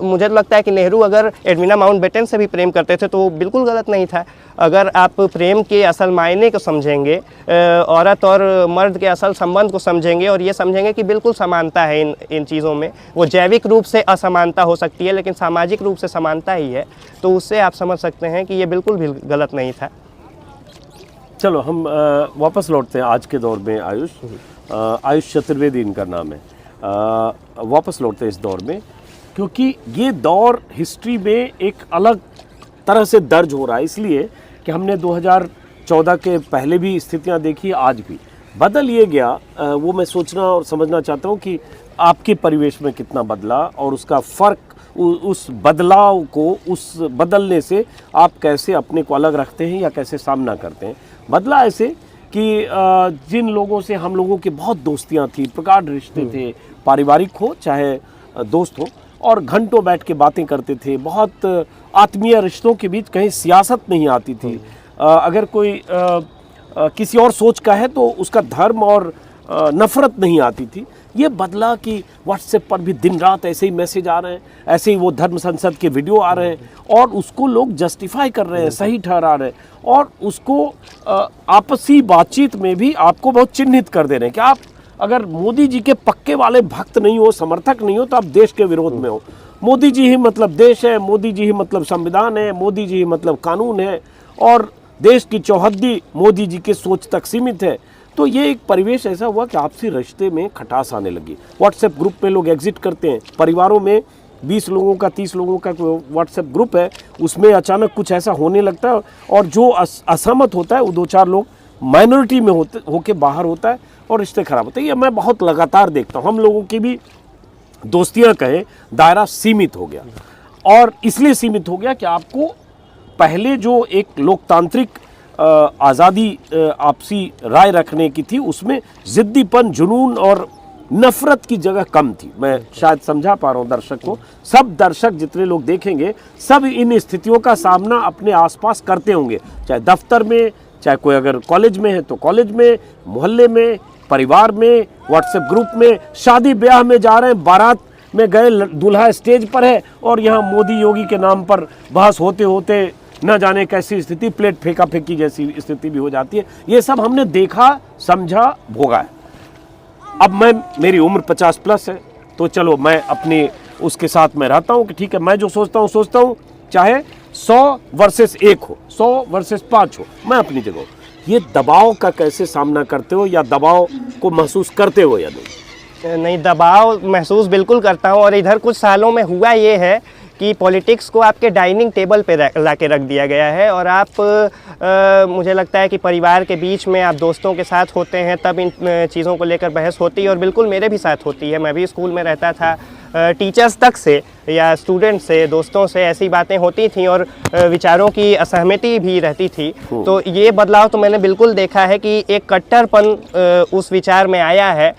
मुझे लगता है कि नेहरू अगर एडविना माउंटबेटन से भी प्रेम करते थे तो वो बिल्कुल गलत नहीं था। अगर आप प्रेम के असल मायने को समझेंगे, औरत और मर्द के असल संबंध को समझेंगे और ये समझेंगे कि बिल्कुल समानता है इन चीज़ों में, वो जैविक रूप से असमानता हो सकती है लेकिन सामाजिक रूप से समानता ही है, तो उससे आप समझ सकते हैं कि ये बिल्कुल भी गलत नहीं था। चलो हम वापस लौटते हैं आज के दौर में। आयुष चतुर्वेदी इनका नाम है। वापस लौटते हैं इस दौर में, क्योंकि ये दौर हिस्ट्री में एक अलग तरह से दर्ज हो रहा है, इसलिए कि हमने 2014 के पहले भी स्थितियां देखी, आज भी बदल ये गया। वो मैं सोचना और समझना चाहता हूँ कि आपके परिवेश में कितना बदला और उसका फ़र्क, उस बदलाव को, उस बदलने से आप कैसे अपने को अलग रखते हैं या कैसे सामना करते हैं। बदला ऐसे कि जिन लोगों से हम लोगों की बहुत दोस्तियां थी, प्रगाढ़ रिश्ते थे, पारिवारिक हो चाहे दोस्त हो, और घंटों बैठ के बातें करते थे, बहुत आत्मीय रिश्तों के बीच कहीं सियासत नहीं आती थी। अगर कोई किसी और सोच का है तो उसका धर्म और नफ़रत नहीं आती थी। ये बदला कि व्हाट्सएप पर भी दिन रात ऐसे ही मैसेज आ रहे हैं, ऐसे ही वो धर्म संसद के वीडियो आ रहे हैं और उसको लोग जस्टिफाई कर रहे हैं, सही ठहरा रहे हैं, और उसको आपसी बातचीत में भी आपको बहुत चिन्हित कर दे रहे हैं कि आप अगर मोदी जी के पक्के वाले भक्त नहीं हो, समर्थक नहीं हो, तो आप देश के विरोध में हो। मोदी जी ही मतलब देश है, मोदी जी ही मतलब संविधान है, मोदी जी ही मतलब कानून है, और देश की चौहद्दी मोदी जी के सोच तक सीमित है। तो ये एक परिवेश ऐसा हुआ कि आपसी रिश्ते में खटास आने लगी। व्हाट्सएप ग्रुप पे लोग एग्जिट करते हैं। परिवारों में 20 लोगों का, 30 लोगों का व्हाट्सएप ग्रुप है, उसमें अचानक कुछ ऐसा होने लगता है और जो असहमत होता है वो 2-4 लोग माइनॉरिटी में होके बाहर होता है और रिश्ते खराब होते हैं। ये मैं बहुत लगातार देखता हूँ। हम लोगों की भी दोस्तियाँ कहें, दायरा सीमित हो गया, और इसलिए सीमित हो गया कि आपको पहले जो एक लोकतांत्रिक आज़ादी आपसी राय रखने की थी, उसमें ज़िद्दीपन, जुनून और नफ़रत की जगह कम थी। मैं शायद समझा पा रहा हूँ दर्शक को। सब दर्शक जितने लोग देखेंगे, सब इन स्थितियों का सामना अपने आसपास करते होंगे, चाहे दफ्तर में, चाहे कोई अगर कॉलेज में है तो कॉलेज में, मोहल्ले में, परिवार में, व्हाट्सएप ग्रुप में, शादी ब्याह में जा रहे हैं, बारात में गए, दूल्हा स्टेज पर है और यहाँ मोदी योगी के नाम पर बहस होते होते न जाने कैसी स्थिति, प्लेट फेंका फेंकी जैसी स्थिति भी हो जाती है। ये सब हमने देखा, समझा, भोगा है। अब मेरी उम्र 50+ है, तो चलो मैं अपनी उसके साथ में रहता हूँ कि ठीक है, मैं जो सोचता हूँ, चाहे 100 वर्सेस 1 हो, 100 वर्सेस 5 हो, मैं अपनी जगह हूँ। ये दबाव का कैसे सामना करते हो, या दबाव को महसूस करते हो या नहीं? नहीं, दबाव महसूस बिल्कुल करता हूँ। और इधर कुछ सालों में हुआ ये है कि पॉलिटिक्स को आपके डाइनिंग टेबल पे ला के रख दिया गया है, और आप मुझे लगता है कि परिवार के बीच में आप दोस्तों के साथ होते हैं तब इन चीज़ों को लेकर बहस होती है, और बिल्कुल मेरे भी साथ होती है। मैं भी स्कूल में रहता था, टीचर्स तक से या स्टूडेंट से, दोस्तों से ऐसी बातें होती थी, और विचारों की असहमति भी रहती थी। तो ये बदलाव तो मैंने बिल्कुल देखा है कि एक कट्टरपन उस विचार में आया है।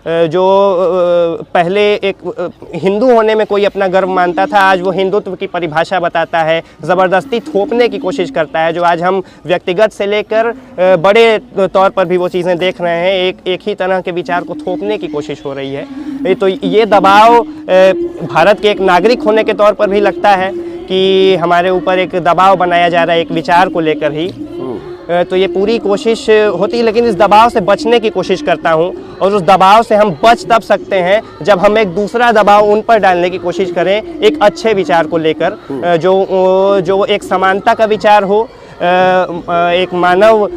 जो पहले एक हिंदू होने में कोई अपना गर्व मानता था, आज वो हिंदुत्व की परिभाषा बताता है, ज़बरदस्ती थोपने की कोशिश करता है। जो आज हम व्यक्तिगत से लेकर बड़े तौर पर भी वो चीज़ें देख रहे हैं, एक ही तरह के विचार को थोपने की कोशिश हो रही है। तो ये दबाव भारत के एक नागरिक होने के तौर पर भी लगता है कि हमारे ऊपर एक दबाव बनाया जा रहा है एक विचार को लेकर ही। तो ये पूरी कोशिश होती है, लेकिन इस दबाव से बचने की कोशिश करता हूँ। और उस दबाव से हम बच तब सकते हैं जब हम एक दूसरा दबाव उन पर डालने की कोशिश करें, एक अच्छे विचार को लेकर, जो एक समानता का विचार हो, एक मानव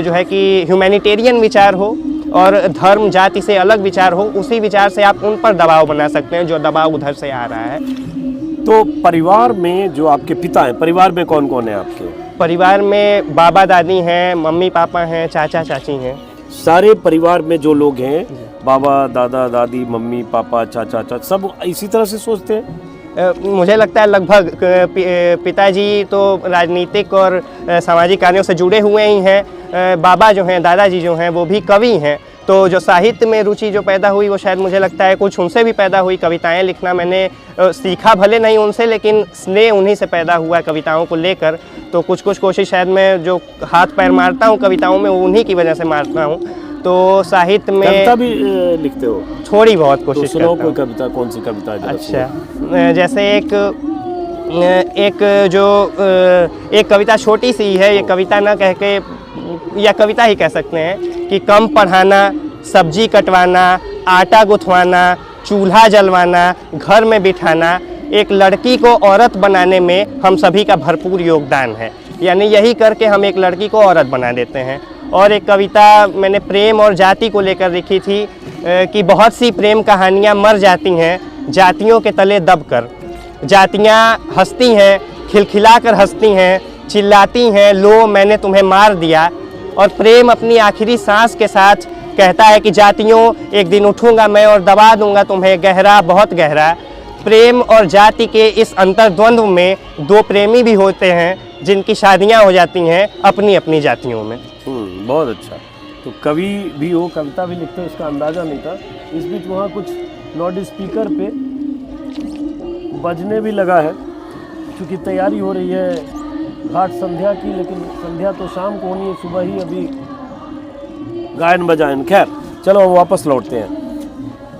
जो है कि ह्यूमैनिटेरियन विचार हो, और धर्म जाति से अलग विचार हो। उसी विचार से आप उन पर दबाव बना सकते हैं जो दबाव उधर से आ रहा है। तो परिवार में जो आपके पिता हैं, परिवार में कौन कौन है आपके? परिवार में बाबा दादी हैं, मम्मी पापा हैं, चाचा चाची हैं। सारे परिवार में जो लोग हैं, बाबा दादा दादी, मम्मी पापा, चाचा चाचा, सब इसी तरह से सोचते हैं? मुझे लगता है लगभग पिताजी तो राजनीतिक और सामाजिक कार्यों से जुड़े हुए ही हैं। बाबा जो हैं, दादाजी जो हैं, वो भी कवि हैं। तो जो साहित्य में रुचि जो पैदा हुई वो शायद मुझे लगता है कुछ उनसे भी पैदा हुई। कविताएं लिखना मैंने सीखा भले नहीं उनसे, लेकिन स्नेह उन्हीं से पैदा हुआ कविताओं को लेकर। तो कुछ कोशिश शायद मैं जो हाथ पैर मारता हूँ कविताओं में, वो उन्हीं की वजह से मारता हूँ। तो साहित्य में कविता भी लिखते हो? थोड़ी बहुत कोशिश तो सुनो कोई कविता, कौन सी कविता है? अच्छा, जैसे एक कविता छोटी सी है, ये कविता ना कह के या कविता ही कह सकते हैं कि कम पढ़ाना, सब्जी कटवाना, आटा गुथवाना, चूल्हा जलवाना, घर में बिठाना, एक लड़की को औरत बनाने में हम सभी का भरपूर योगदान है। यानी यही करके हम एक लड़की को औरत बना देते हैं। और एक कविता मैंने प्रेम और जाति को लेकर लिखी थी कि बहुत सी प्रेम कहानियाँ मर जाती हैं जातियों के तले दबकर। जातियाँ हंसती हैं, खिलखिला कर हंसती हैं, चिल्लाती हैं, लो मैंने तुम्हें मार दिया। और प्रेम अपनी आखिरी सांस के साथ कहता है कि जातियों, एक दिन उठूंगा मैं और दबा दूंगा तुम्हें गहरा, बहुत गहरा। प्रेम और जाति के इस अंतर्द्वंद्व में दो प्रेमी भी होते हैं जिनकी शादियां हो जाती हैं अपनी अपनी जातियों में। बहुत अच्छा। तो कवि भी हो, कविता भी लिखते हो, इसका अंदाज़ा नहीं था। इस बीच वहाँ कुछ लाउड स्पीकर पे बजने भी लगा है, क्योंकि तैयारी हो रही है घाट संध्या की, लेकिन संध्या तो शाम को होनी है, सुबह ही अभी गायन बजायन। खैर चलो वापस लौटते हैं।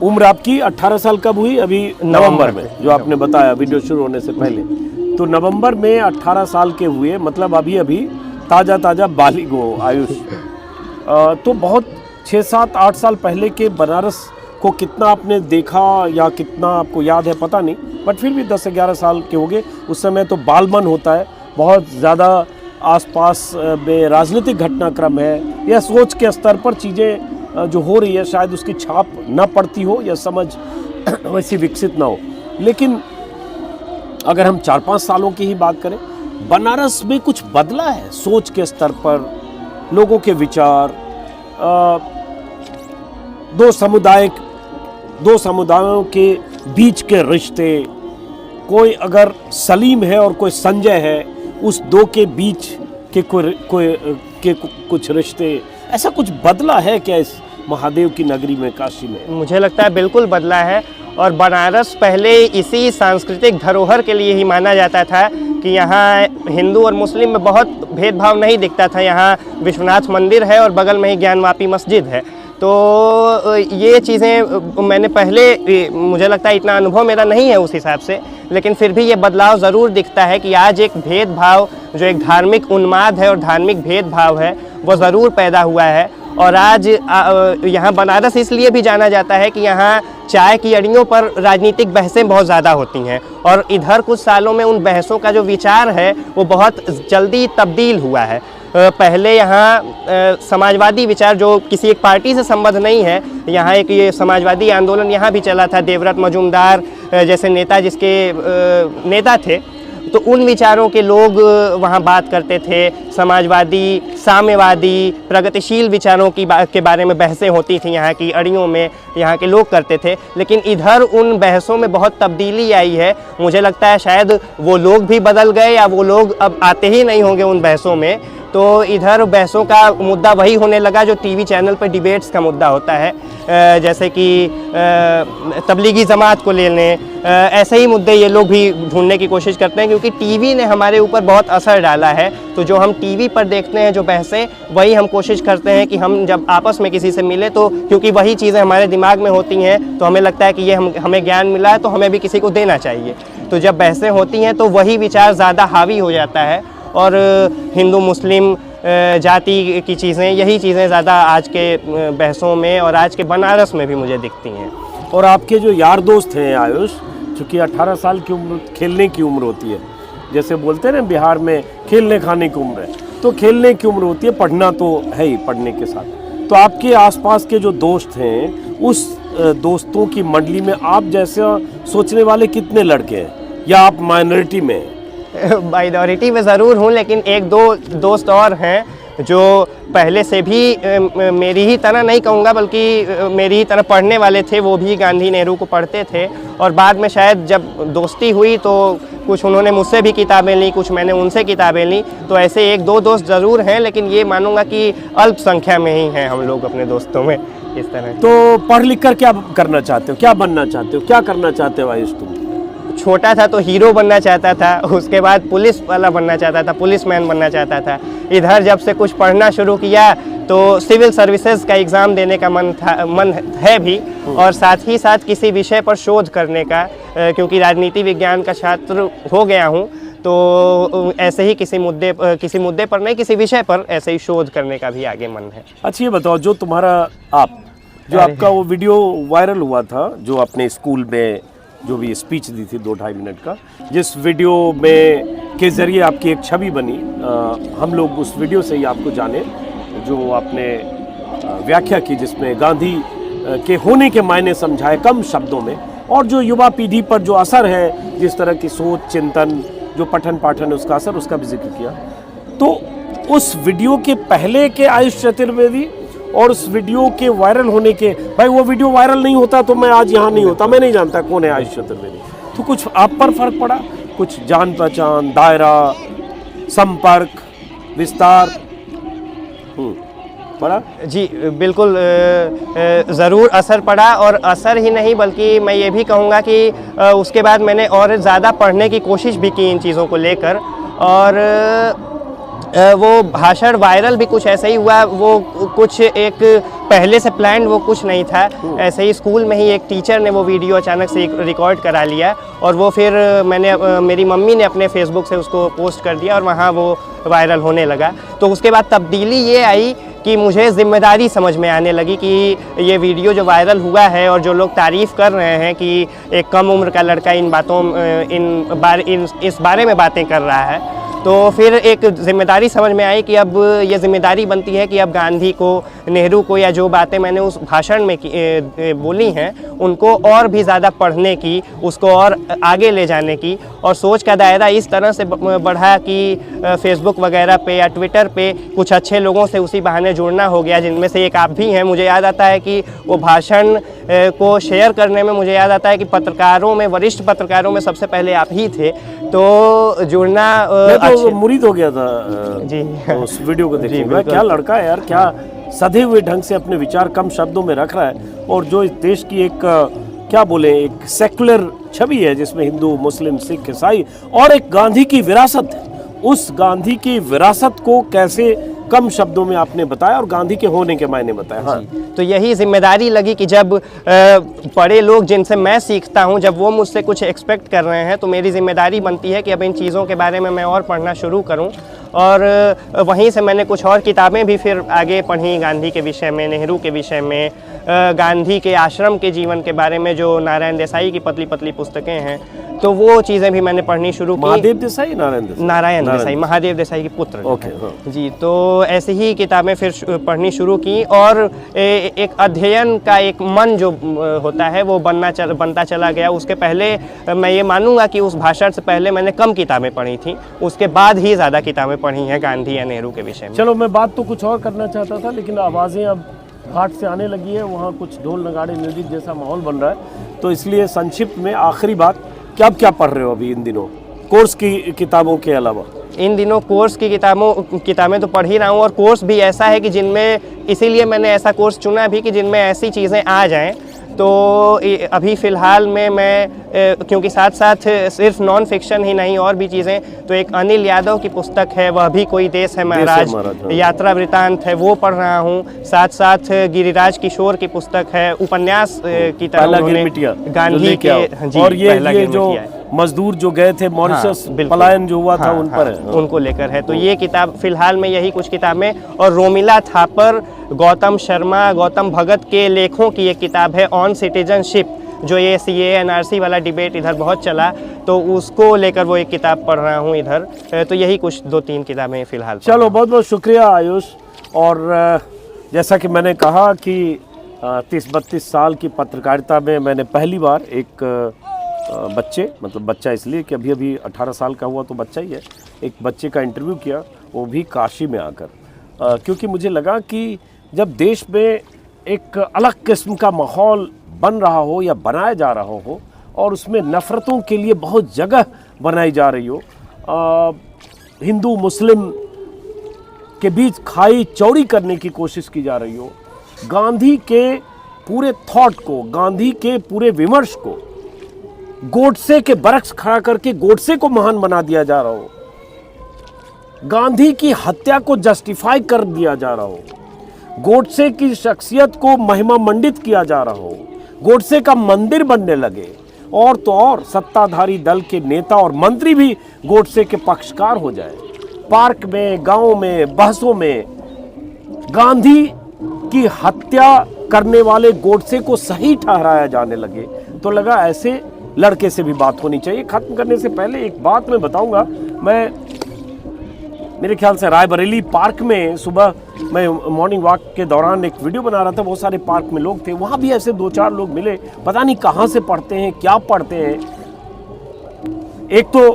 उम्र आपकी 18 साल कब हुई? अभी नवंबर में, जो आपने बताया वीडियो शुरू होने से पहले। तो नवंबर में 18 साल के हुए, मतलब अभी अभी ताज़ा बालिग हो आयुष। तो बहुत 6, 7, 8 साल पहले के बनारस को कितना आपने देखा या कितना आपको याद है पता नहीं, बट फिर भी 10-11 साल के हो गए। उस समय तो बालमन होता है, बहुत ज़्यादा आसपास में राजनीतिक घटनाक्रम है, या सोच के स्तर पर चीज़ें जो हो रही है शायद उसकी छाप न पड़ती हो या समझ वैसी विकसित ना हो। लेकिन अगर हम 4-5 सालों की ही बात करें, बनारस में कुछ बदला है सोच के स्तर पर, लोगों के विचार, दो समुदायों के बीच के रिश्ते, कोई अगर सलीम है और कोई संजय है, उस दो के बीच के कुछ रिश्ते, ऐसा कुछ बदला है क्या इस महादेव की नगरी में, काशी में? मुझे लगता है बिल्कुल बदला है। और बनारस पहले इसी सांस्कृतिक धरोहर के लिए ही माना जाता था कि यहाँ हिंदू और मुस्लिम में बहुत भेदभाव नहीं दिखता था। यहाँ विश्वनाथ मंदिर है और बगल में ही ज्ञानवापी मस्जिद है। तो तो ये चीज़ें मैंने पहले, मुझे लगता है इतना अनुभव मेरा नहीं है उस हिसाब से, लेकिन फिर भी ये बदलाव ज़रूर दिखता है कि आज एक भेदभाव, जो एक धार्मिक उन्माद है और धार्मिक भेदभाव है, वो ज़रूर पैदा हुआ है। और आज यहाँ बनारस इसलिए भी जाना जाता है कि यहाँ चाय की अड़ियों पर राजनीतिक बहसें बहुत ज़्यादा होती हैं, और इधर कुछ सालों में उन बहसों का जो विचार है वो बहुत जल्दी तब्दील हुआ है। पहले यहाँ समाजवादी विचार, जो किसी एक पार्टी से संबद्ध नहीं है, यहाँ एक ये समाजवादी आंदोलन यहाँ भी चला था, देवव्रत मजूमदार जैसे नेता जिसके नेता थे, तो उन विचारों के लोग वहाँ बात करते थे। समाजवादी, साम्यवादी, प्रगतिशील विचारों के बारे में बहसें होती थी यहाँ की अड़ियों में, यहाँ के लोग करते थे। लेकिन इधर उन बहसों में बहुत तब्दीली आई है। मुझे लगता है शायद वो लोग भी बदल गए या वो लोग अब आते ही नहीं होंगे उन बहसों में। तो इधर बहसों का मुद्दा वही होने लगा जो टीवी चैनल पर डिबेट्स का मुद्दा होता है, जैसे कि तबलीगी जमात को ले लें, ऐसे ही मुद्दे ये लोग भी ढूंढने की कोशिश करते हैं, क्योंकि टीवी ने हमारे ऊपर बहुत असर डाला है। तो जो हम टीवी पर देखते हैं जो बहसें, वही हम कोशिश करते हैं कि हम जब आपस में किसी से मिले, तो क्योंकि वही चीज़ें हमारे दिमाग में होती हैं, तो हमें लगता है कि ये हमें ज्ञान मिला है तो हमें भी किसी को देना चाहिए। तो जब बहसें होती हैं तो वही विचार ज़्यादा हावी हो जाता है, और हिंदू मुस्लिम जाति की चीज़ें, यही चीज़ें ज़्यादा आज के बहसों में और आज के बनारस में भी मुझे दिखती हैं। और आपके जो यार दोस्त हैं आयुष, चूँकि 18 साल की उम्र खेलने की उम्र होती है, जैसे बोलते हैं ना बिहार में खेलने खाने की उम्र है, तो खेलने की उम्र होती है, पढ़ना तो है ही पढ़ने के साथ। तो आपके आसपास के जो दोस्त हैं, उस दोस्तों की मंडली में आप जैसा सोचने वाले कितने लड़के हैं, या आप माइनॉरिटी में हैं? माइनॉरिटी में ज़रूर हूँ, लेकिन एक दो दोस्त और हैं जो पहले से भी मेरी ही तरह नहीं कहूँगा, बल्कि मेरी ही तरह पढ़ने वाले थे। वो भी गांधी नेहरू को पढ़ते थे, और बाद में शायद जब दोस्ती हुई तो कुछ उन्होंने मुझसे भी किताबें ली, कुछ मैंने उनसे किताबें ली। तो ऐसे एक दो दोस्त ज़रूर हैं, लेकिन ये मानूंगा कि अल्प संख्या में ही हैं हम लोग अपने दोस्तों में इस तरह। तो पढ़ लिख कर क्या करना चाहते हो, क्या बनना चाहते हो, क्या करना चाहते हो आयुष तुम? छोटा था तो हीरो बनना चाहता था, उसके बाद पुलिस वाला बनना चाहता था, पुलिसमैन बनना चाहता था। इधर जब से कुछ पढ़ना शुरू किया तो सिविल सर्विसेज का एग्ज़ाम देने का मन है भी, और साथ ही साथ किसी विषय पर शोध करने का, क्योंकि राजनीति विज्ञान का छात्र हो गया हूँ, तो ऐसे ही किसी मुद्दे पर नहीं, किसी विषय पर ऐसे ही शोध करने का भी आगे मन है। अच्छा ये बताओ, जो तुम्हारा आपका वो वीडियो वायरल हुआ था, जो अपने स्कूल में जो भी स्पीच दी थी 2-2.5 मिनट का, जिस वीडियो में के ज़रिए आपकी एक छवि बनी, हम लोग उस वीडियो से ही आपको जाने, जो आपने व्याख्या की जिसमें गांधी के होने के मायने समझाए कम शब्दों में, और जो युवा पीढ़ी पर जो असर है, जिस तरह की सोच चिंतन, जो पठन पाठन है उसका असर, उसका भी जिक्र किया। तो उस वीडियो के पहले के आयुष चतुर्वेदी और उस वीडियो के वायरल होने के, भाई वो वीडियो वायरल नहीं होता तो मैं आज यहाँ नहीं होता, मैं नहीं जानता कौन है आयुष चतुर्वेदी। तो कुछ आप पर फर्क पड़ा, कुछ जान पहचान, दायरा, संपर्क, विस्तार पड़ा? जी बिल्कुल, ज़रूर असर पड़ा, और असर ही नहीं बल्कि मैं ये भी कहूँगा कि उसके बाद मैंने और ज़्यादा पढ़ने की कोशिश भी की इन चीज़ों को लेकर, और वो भाषण वायरल भी कुछ ऐसे ही हुआ। वो कुछ एक पहले से प्लान वो कुछ नहीं था, ऐसे ही स्कूल में ही एक टीचर ने वो वीडियो अचानक से रिकॉर्ड करा लिया, और वो फिर मेरी मम्मी ने अपने फेसबुक से उसको पोस्ट कर दिया, और वहाँ वो वायरल होने लगा। तो उसके बाद तब्दीली ये आई कि मुझे ज़िम्मेदारी समझ में आने लगी कि ये वीडियो जो वायरल हुआ है और जो लोग तारीफ़ कर रहे हैं कि एक कम उम्र का लड़का इस बारे में बातें कर रहा है, तो फिर एक ज़िम्मेदारी समझ में आई कि अब ये ज़िम्मेदारी बनती है कि अब गांधी को, नेहरू को, या जो बातें मैंने उस भाषण में बोली हैं उनको और भी ज़्यादा पढ़ने की, उसको और आगे ले जाने की। और सोच का दायरा इस तरह से बढ़ा कि फेसबुक वगैरह पे या ट्विटर पे कुछ अच्छे लोगों से उसी बहाने जुड़ना हो गया, जिनमें से एक आप भी हैं। मुझे याद आता है कि वो भाषण को शेयर करने में मुझे याद आता है कि पत्रकारों में, वरिष्ठ पत्रकारों में सबसे पहले आप ही थे। तो जुड़ना मुरीद हो गया था जी उस वीडियो को देखिए, क्या लड़का है यार, क्या सधे हुए ढंग से अपने विचार कम शब्दों में रख रहा है, और जो इस देश की एक क्या बोले, एक सेकुलर छवि है जिसमें हिंदू, मुस्लिम, सिख, ईसाई, और एक गांधी की विरासत है, उस गांधी की विरासत को कैसे कम शब्दों में आपने बताया और गांधी के होने के मायने बताया। हाँ, तो यही जिम्मेदारी लगी कि जब बड़े लोग जिनसे मैं सीखता हूं, जब वो मुझसे कुछ एक्सपेक्ट कर रहे हैं, तो मेरी जिम्मेदारी बनती है कि अब इन चीज़ों के बारे में मैं और पढ़ना शुरू करूं। और वहीं से मैंने कुछ और किताबें भी फिर आगे पढ़ी, गांधी के विषय में, नेहरू के विषय में, गांधी के आश्रम के जीवन के बारे में, जो नारायण देसाई की पतली पतली पुस्तकें हैं, तो वो चीज़ें भी मैंने पढ़नी शुरू की। महादेव देसाई, नारायण देसाई, महादेव देसाई के पुत्र। ओके, हाँ। जी, तो ऐसे ही किताबें फिर पढ़नी शुरू की और एक अध्ययन का एक मन जो होता है वो बनता चला गया। उसके पहले मैं ये मानूंगा कि उस भाषण से पहले मैंने कम किताबें पढ़ी थी, उसके बाद ही ज़्यादा किताबें पढ़ी हैं गांधी या नेहरू के विषय में। चलो, मैं बात तो कुछ और करना चाहता था, लेकिन आवाज़ें अब घाट से आने लगी है, वहाँ कुछ ढोल नगाड़े म्यूजिक जैसा माहौल बन रहा है, तो इसलिए संक्षिप्त में आखिरी बात, क्या पढ़ रहे हो अभी इन दिनों कोर्स की किताबों के अलावा? इन दिनों कोर्स की किताबें तो पढ़ ही रहा हूँ, और कोर्स भी ऐसा है कि जिनमें, इसीलिए मैंने ऐसा कोर्स चुना भी कि जिनमें ऐसी चीज़ें आ जाएं। तो अभी फ़िलहाल में मैं, क्योंकि साथ साथ सिर्फ नॉन फिक्शन ही नहीं और भी चीज़ें, तो एक अनिल यादव की पुस्तक है, वह भी कोई देश है महाराज, हाँ। यात्रा वृतांत है, वो पढ़ रहा हूँ। साथ साथ गिरिराज किशोर की पुस्तक है, उपन्यास की तरह गांधी के, और ये जो मजदूर जो गए थे मॉरिशस, पलायन जो हुआ था, उन पर है, उनको लेकर है। तो ये किताब फिलहाल में, यही कुछ किताबें, और रोमिला थापर, गौतम शर्मा, गौतम भगत के लेखों की एक किताब है ऑन सिटीजनशिप, जो ये CAA NRC वाला डिबेट इधर बहुत चला, तो उसको लेकर वो एक किताब पढ़ रहा हूँ इधर। तो यही कुछ 2-3 किताबें फिलहाल। चलो, बहुत बहुत शुक्रिया आयुष। और जैसा कि मैंने कहा कि 30-32 साल की पत्रकारिता में मैंने पहली बार एक बच्चे, मतलब बच्चा इसलिए कि अभी 18 साल का हुआ तो बच्चा ही है, एक बच्चे का इंटरव्यू किया, वो भी काशी में आकर, क्योंकि मुझे लगा कि जब देश में एक अलग किस्म का माहौल बन रहा हो या बनाया जा रहा हो, और उसमें नफ़रतों के लिए बहुत जगह बनाई जा रही हो, हिंदू मुस्लिम के बीच खाई चौड़ी करने की कोशिश की जा रही हो, गांधी के पूरे थॉट को, गांधी के पूरे विमर्श को गोडसे के बरक्स खड़ा करके गोडसे को महान बना दिया जा रहा हो, गांधी की हत्या को जस्टिफाई कर दिया जा रहा हो, गोडसे की शख्सियत को महिमा मंडित किया जा रहा हो, गोडसे का मंदिर बनने लगे, और तो और सत्ताधारी दल के नेता और मंत्री भी गोडसे के पक्षकार हो जाए, पार्क में, गांव में, बहसों में गांधी की हत्या करने वाले गोडसे को सही ठहराया जाने लगे, तो लगा ऐसे लड़के से भी बात होनी चाहिए। खत्म करने से पहले एक बात मैं बताऊंगा, मेरे ख्याल से रायबरेली पार्क में सुबह मैं मॉर्निंग वॉक के दौरान एक वीडियो बना रहा था, बहुत सारे पार्क में लोग थे, वहाँ भी ऐसे 2-4 लोग मिले, पता नहीं कहाँ से पढ़ते हैं, क्या पढ़ते हैं। एक तो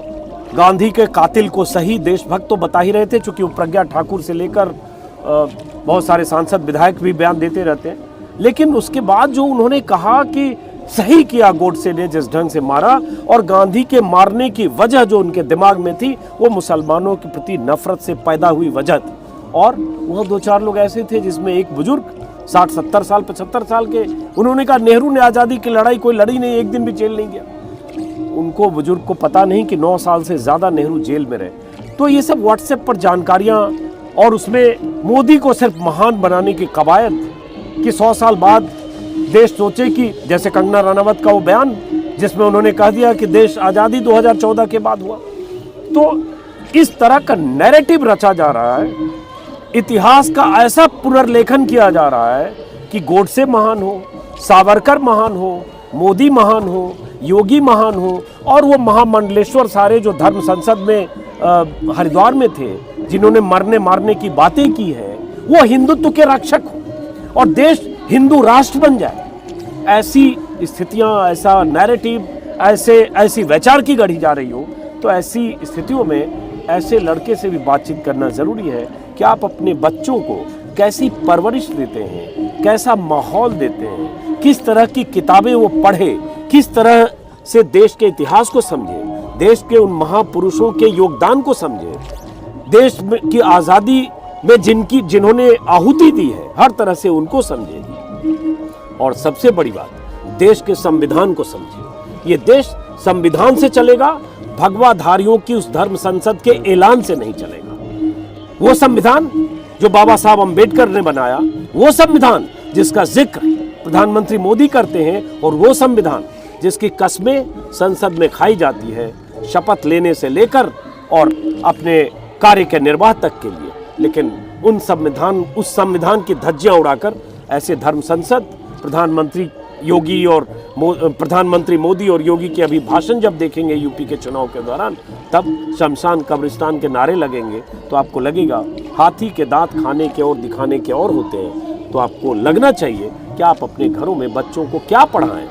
गांधी के कातिल को सही देशभक्त तो बता ही रहे थे, चूँकि वो प्रज्ञा ठाकुर से लेकर बहुत सारे सांसद विधायक भी बयान देते रहते हैं, लेकिन उसके बाद जो उन्होंने कहा कि सही किया गोडसे ने जिस ढंग से मारा, और गांधी के मारने की वजह जो उनके दिमाग में थी वो मुसलमानों के प्रति नफरत से पैदा हुई वजह थी। और वह 2-4 लोग ऐसे थे जिसमें एक बुजुर्ग 60-70 साल 75 साल के, उन्होंने कहा नेहरू ने आज़ादी की लड़ाई कोई लड़ी नहीं, एक दिन भी जेल नहीं गया। उनको बुजुर्ग को पता नहीं कि 9 साल से ज़्यादा नेहरू जेल में रहे। तो ये सब व्हाट्सएप पर जानकारियाँ, और उसमें मोदी को सिर्फ महान बनाने की कवायद कि 100 साल बाद देश सोचे कि, जैसे कंगना रनावत का वो बयान जिसमें उन्होंने कह दिया कि देश आज़ादी 2014 के बाद हुआ। तो इस तरह का नैरेटिव रचा जा रहा है, इतिहास का ऐसा पुनर्लेखन किया जा रहा है कि गोडसे महान हो, सावरकर महान हो, मोदी महान हो, योगी महान हो, और वो महामंडलेश्वर सारे जो धर्म संसद में हरिद्वार में थे, जिन्होंने मरने मारने की बातें की है, वो हिंदुत्व के रक्षक हो और देश हिंदू राष्ट्र बन जाए। ऐसी स्थितियां, ऐसा नैरेटिव, ऐसी वैचार की गढ़ी जा रही हो, तो ऐसी स्थितियों में ऐसे लड़के से भी बातचीत करना ज़रूरी है कि आप अपने बच्चों को कैसी परवरिश देते हैं, कैसा माहौल देते हैं, किस तरह की किताबें वो पढ़े, किस तरह से देश के इतिहास को समझे, देश के उन महापुरुषों के योगदान को समझे, देश की आज़ादी में जिन्होंने आहुति दी है, हर तरह से उनको समझे, और सबसे बड़ी बात, देश के संविधान को समझे। ये देश संविधान से चलेगा, भगवाधारियों की उस धर्म संसद के ऐलान से नहीं चलेगा। वो संविधान जो बाबा साहब अंबेडकर ने बनाया, वो संविधान जिसका जिक्र प्रधानमंत्री मोदी करते हैं, और वो संविधान जिसकी कस्में संसद में खाई जाती है, शपथ लेने से लेकर और अपने कार्य के निर्वाह तक के लिए। लेकिन उस संविधान की धज्जियां उड़ाकर ऐसे धर्म संसद, प्रधानमंत्री योगी और प्रधानमंत्री मोदी और योगी के अभी भाषण जब देखेंगे यूपी के चुनाव के दौरान, तब शमशान कब्रिस्तान के नारे लगेंगे तो आपको लगेगा हाथी के दांत खाने के और दिखाने के और होते हैं। तो आपको लगना चाहिए कि आप अपने घरों में बच्चों को क्या पढ़ाएं,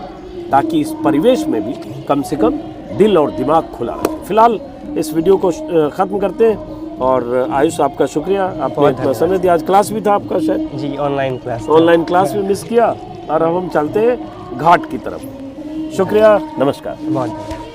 ताकि इस परिवेश में भी कम से कम दिल और दिमाग खुला रहे। फिलहाल इस वीडियो को ख़त्म करते हैं, और आयुष आपका शुक्रिया, आपने इतना समय दिया। आज क्लास भी था आपका शायद? जी, ऑनलाइन क्लास भी मिस किया, और अब हम चलते हैं घाट की तरफ। शुक्रिया, नमस्कार। बहुत